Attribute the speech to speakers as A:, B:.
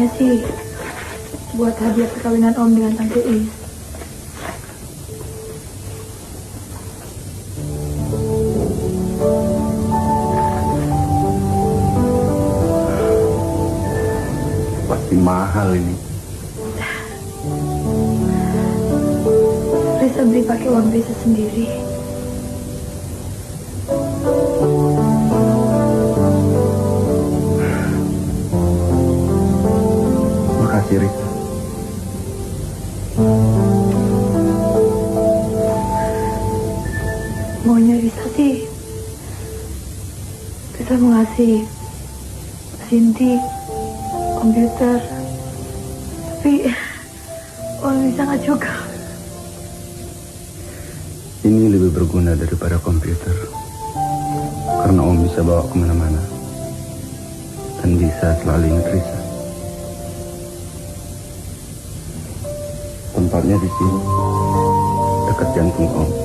A: Rencananya sih buat hadiah perkawinan Om dengan Tante Is.
B: Pasti mahal ini.
A: Risa beli pakai uang Risa sendiri.
B: Makasih, Risa.
A: Maunya Risa sih, Risa mau ngasih Cindy komputer, tapi uang Risa nggak cukup.
B: Ini lebih berguna daripada komputer, karena Om bisa bawa kemana-mana dan bisa selalu ingat Risa. Tempatnya di sini, dekat jantung Om.